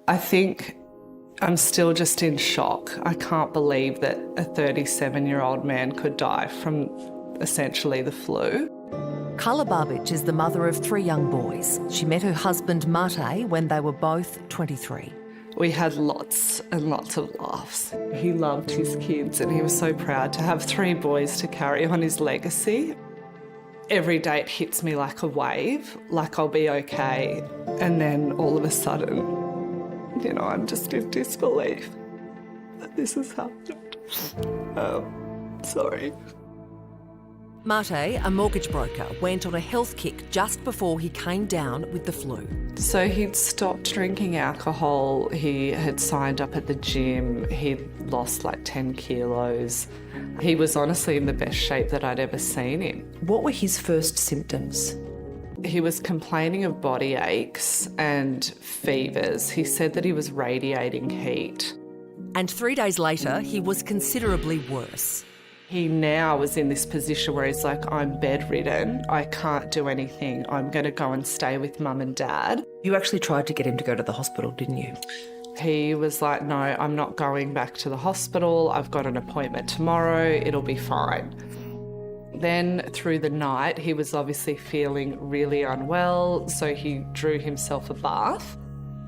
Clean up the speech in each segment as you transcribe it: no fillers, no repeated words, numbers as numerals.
I think I'm still just in shock. I can't believe that a 37-year-old man could die from essentially the flu. Carla Barbich is the mother of 3 young boys. She met her husband Mate when they were both 23. We had lots and lots of laughs. He loved his kids and he was so proud to have 3 boys to carry on his legacy. Every day it hits me like a wave, like I'll be okay, and then all of a sudden, I'm just in disbelief that this has happened. Sorry. Mate, a mortgage broker, went on a health kick just before he came down with the flu. So he'd stopped drinking alcohol, he had signed up at the gym, he'd lost like 10 kilos. He was honestly in the best shape that I'd ever seen him. What were his first symptoms? He was complaining of body aches and fevers. He said that he was radiating heat. And 3 days later, he was considerably worse. He now was in this position where he's like, I'm bedridden, I can't do anything, I'm going to go and stay with mum and dad. You actually tried to get him to go to the hospital, didn't you? He was like, no, I'm not going back to the hospital, I've got an appointment tomorrow, it'll be fine. Then through the night, he was obviously feeling really unwell, so he drew himself a bath.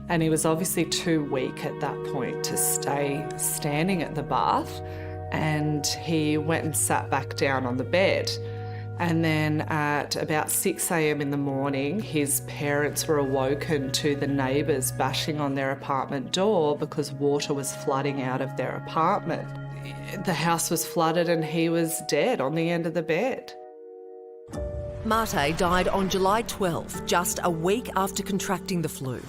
And he was obviously too weak at that point to stay standing at the bath. And he went and sat back down on the bed. And then at about 6 a.m. in the morning, his parents were awoken to the neighbours bashing on their apartment door because water was flooding out of their apartment. The house was flooded and he was dead on the end of the bed. Mate died on July 12, just a week after contracting the flu.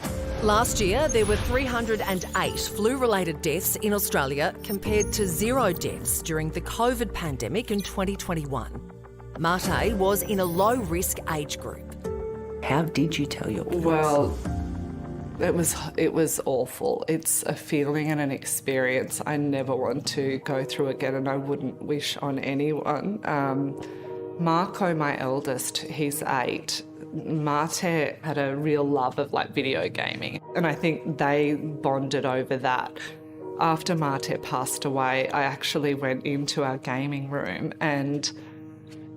Last year, there were 308 flu-related deaths in Australia compared to 0 deaths during the COVID pandemic in 2021. Mate was in a low-risk age group. How did you tell your parents? Well, it was awful. It's a feeling and an experience I never want to go through again, and I wouldn't wish on anyone. Marco, my eldest, he's 8. Mate had a real love of video gaming, and I think they bonded over that. After Mate passed away, I actually went into our gaming room and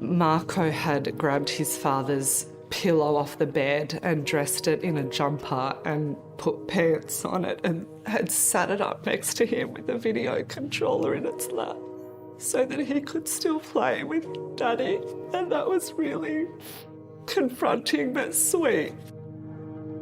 Marco had grabbed his father's pillow off the bed and dressed it in a jumper and put pants on it and had sat it up next to him with a video controller in its lap so that he could still play with Daddy, and that was really confronting but sweet.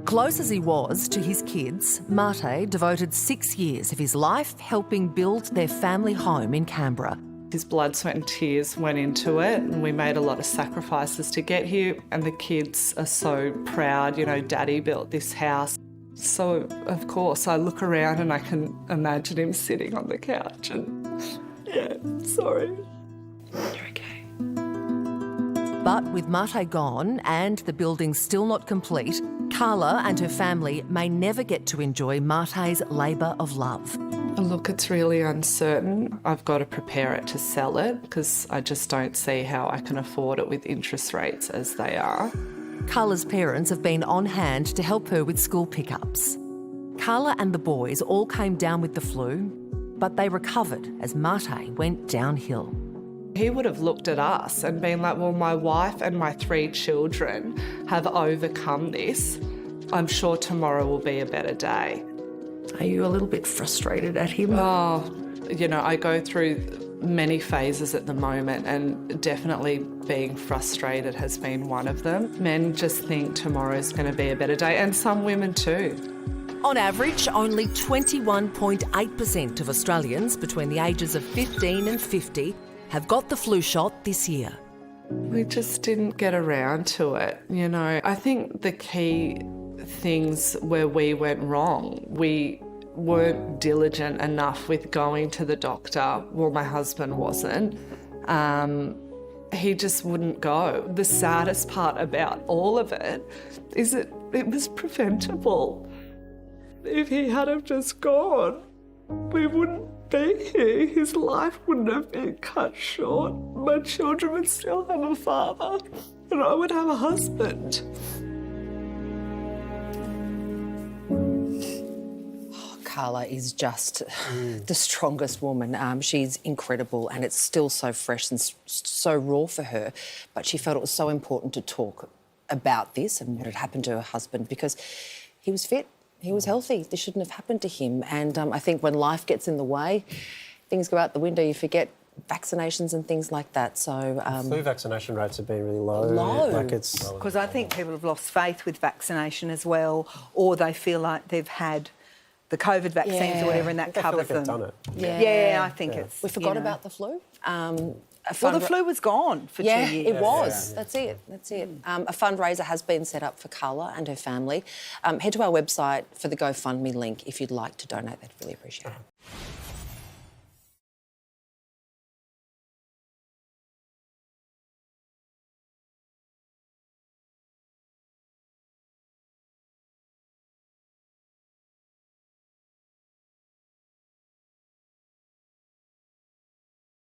Close as he was to his kids, Mate devoted 6 years of his life helping build their family home in Canberra. His blood, sweat and tears went into it, and we made a lot of sacrifices to get here, and the kids are so proud, Daddy built this house. So, of course, I look around and I can imagine him sitting on the couch and, yeah, sorry. You're okay. But with Mate gone and the building still not complete, Carla and her family may never get to enjoy Mate's labour of love. Look, it's really uncertain. I've got to prepare it to sell it because I just don't see how I can afford it with interest rates as they are. Carla's parents have been on hand to help her with school pickups. Carla and the boys all came down with the flu, but they recovered as Mate went downhill. He would have looked at us and been like, well, my wife and my 3 children have overcome this. I'm sure tomorrow will be a better day. Are you a little bit frustrated at him? Oh, I go through many phases at the moment, and definitely being frustrated has been one of them. Men just think tomorrow's going to be a better day, and some women too. On average, only 21.8% of Australians between the ages of 15 and 50 have got the flu shot this year. We just didn't get around to it, I think the key things where we went wrong, we weren't diligent enough with going to the doctor. Well, my husband wasn't. He just wouldn't go. The saddest part about all of it is that it was preventable. If he had have just gone, we wouldn't be here. His life wouldn't have been cut short. My children would still have a father, and I would have a husband. Carla is just the strongest woman. She's incredible, and it's still so fresh and so raw for her. But she felt it was so important to talk about this and what had happened to her husband because he was fit, he was healthy. This shouldn't have happened to him. And I think when life gets in the way, things go out the window. You forget vaccinations and things like that. So flu vaccination rates have been really low. Like it's Because I think people have lost faith with vaccination as well, or they feel like they've had the COVID vaccines or whatever, and that covers them. They've done it. Yeah, I think it's. we forgot about the flu. Well, the flu was gone for 2 years. It was. That's it. A fundraiser has been set up for Carla and her family. Head to our website for the GoFundMe link if you'd like to donate. They'd really appreciate it.